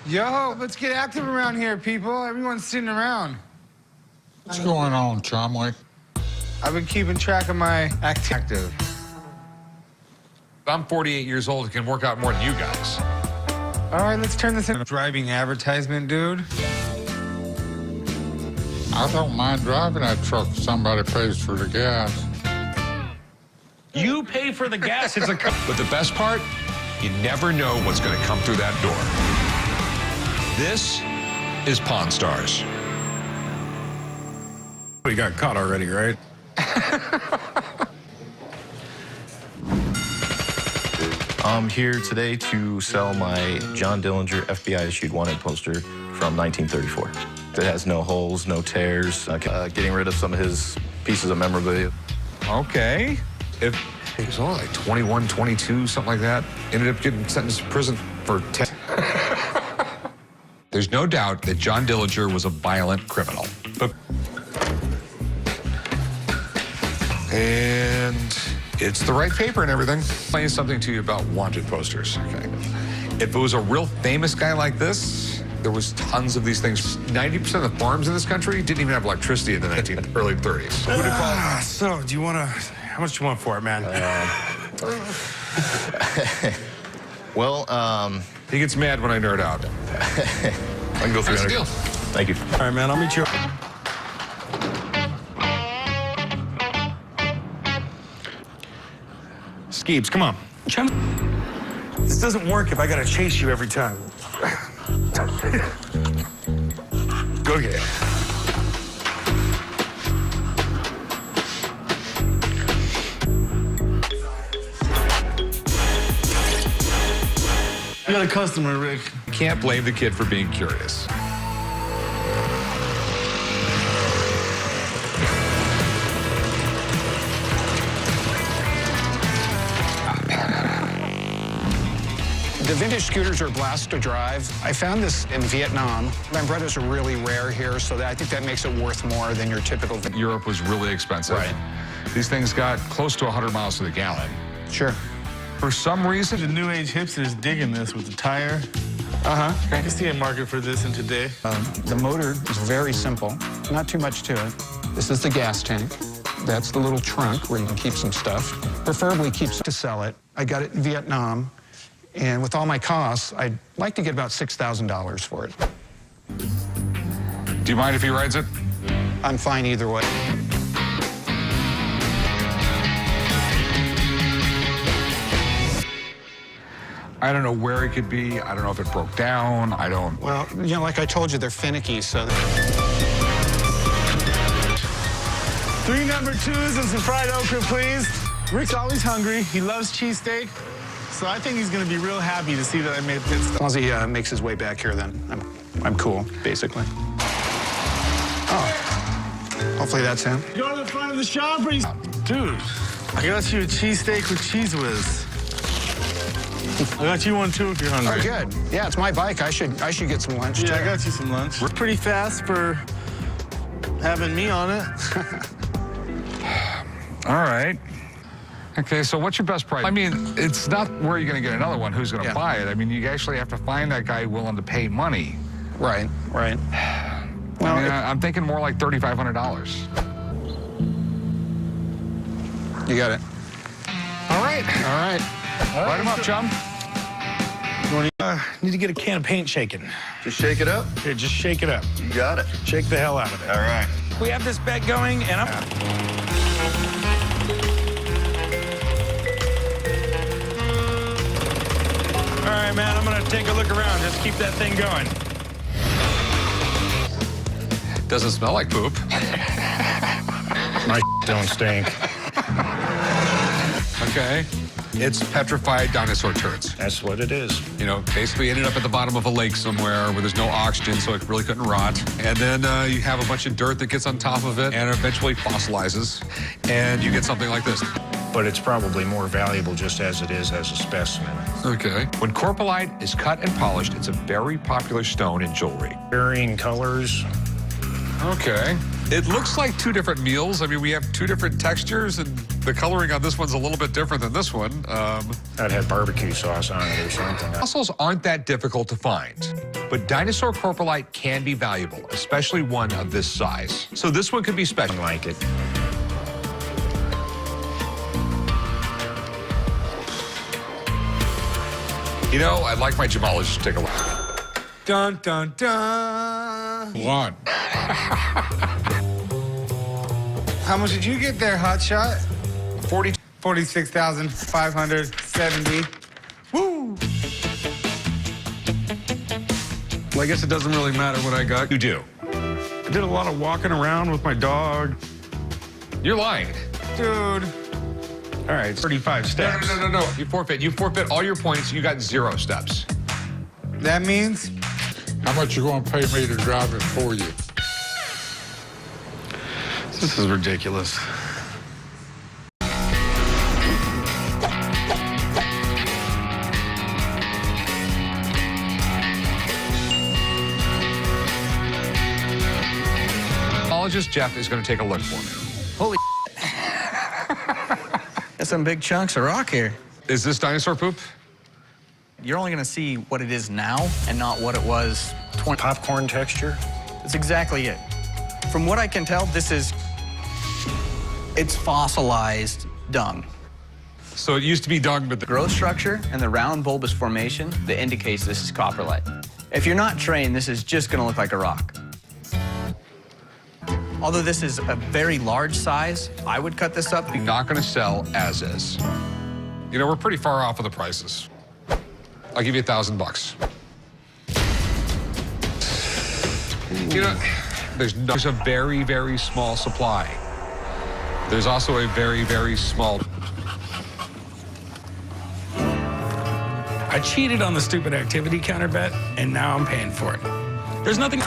Yo, let's get active around here, people. Everyone's sitting around. What's going on, Chumley? I've been keeping track of my active. I'm 48 years old and can work out more than you guys. All right, let's turn this into a driving advertisement, dude. I don't mind driving that truck if somebody pays for the gas. You pay for the gas. It's a. But the best part, you never know what's going to come through that door. This is Pawn Stars. You got caught already, right? I'm here today to sell my John Dillinger FBI-issued wanted poster from 1934. It has no holes, no tears, getting rid of some of his pieces of memorabilia. Okay. If he was only like 21, 22, something like that, ended up getting sentenced to prison for 10. There's no doubt that John Dillinger was a violent criminal. And it's the right paper and everything. I'll explain something to you about wanted posters, okay? If it was a real famous guy like this, there was tons of these things. 90% of the farms in this country didn't even have electricity in the early 30s. Who did call? So, do you want to... How much do you want for it, man? Well, He gets mad when I nerd out. I can go through Nice it. deal. Thank you. All right, man, I'll meet you. Skeeps, come on. Chum. This doesn't work if I gotta chase you every time. Go get it. You got a customer, Rick. Can't blame the kid for being curious. The vintage scooters are a blast to drive. I found this in Vietnam. My brothers are really rare here, so I think that makes it worth more than your typical. Europe was really expensive. Right. These things got close to 100 miles to the gallon. Sure. For some reason, The new age hipsters digging this with the tire. Uh-huh. I can see a market for this in today. The motor is very simple, not too much to it. This is the gas tank. That's the little trunk where you can keep some stuff. Preferably keep to sell it. I got it in Vietnam, and with all my costs, I'd like to get about $6,000 for it. do you mind if he rides it? I'm fine either way. I don't know where it could be. I don't know if it broke down. I don't. Well, you know, like I told you, they're finicky, so. 3 number 2s and some fried okra, please. Rick's always hungry. He loves cheesesteak. So I think he's going to be real happy to see that I made pit stop. As long as he makes his way back here, then I'm cool, basically. Oh, hopefully that's him. You go to the front of the shop, or dude, I got you a cheesesteak with Cheese Whiz. I got you one too if you're hungry. Oh, good. Yeah, it's my bike. I should get some lunch. Yeah, too. I got you some lunch. We're pretty fast for having me on it. All right. Okay, so what's your best price? I mean, it's not where you're going to get another one, who's going to buy it. I mean, you actually have to find that guy willing to pay money. Right. Well, I mean, I'm thinking more like $3,500. You got it. All right. All right. Light him up, chum. Need to get a can of paint shaken. Just shake it up. Here, just shake it up. You got it. Shake the hell out of it. All right. We have this bet going, and I'm... All right, man, I'm gonna take a look around. Just keep that thing going. Doesn't smell like poop. My don't stink. Okay. It's petrified dinosaur turds. That's what it is. You know, basically ended up at the bottom of a lake somewhere where there's no oxygen, so it really couldn't rot. And then you have a bunch of dirt that gets on top of it and eventually fossilizes, and you get something like this. But it's probably more valuable just as it is as a specimen. Okay. When corpalite is cut and polished, it's a very popular stone in jewelry. Varying colors. Okay. It looks like two different meals. I mean, we have two different textures, and the coloring on this one's a little bit different than this one. That had barbecue sauce on it or something. Fossils aren't that difficult to find, but dinosaur coprolite can be valuable, especially one of this size. So this one could be special. I like it. You know, I'd like my gemologist to take a look. Dun, dun, dun. One. How much did you get there, Hotshot? 40. 46,570. Woo! Well, I guess it doesn't really matter what I got. You do. I did a lot of walking around with my dog. You're lying. Dude. All right, 35 steps. No. You forfeit. You forfeit all your points. You got 0 steps. That means How much you gonna pay me to drive it for you? This is ridiculous. Gemologist Jeff is going to take a look for me. Holy That's some big chunks of rock here. Is this dinosaur poop? You're only gonna see what it is now and not what it was 20. Popcorn texture? That's exactly it. From what I can tell, it's fossilized dung. So it used to be dung, but The growth structure and the round bulbous formation that indicates this is coprolite. If you're not trained, this is just gonna look like a rock. Although this is a very large size, I would cut this up. not going to sell as is. You know, we're pretty far off of the prices. I'll give you $1,000. You know, there's a very, very small supply. There's also a very, very small. I cheated on the stupid activity counter bet, and now I'm paying for it. There's nothing.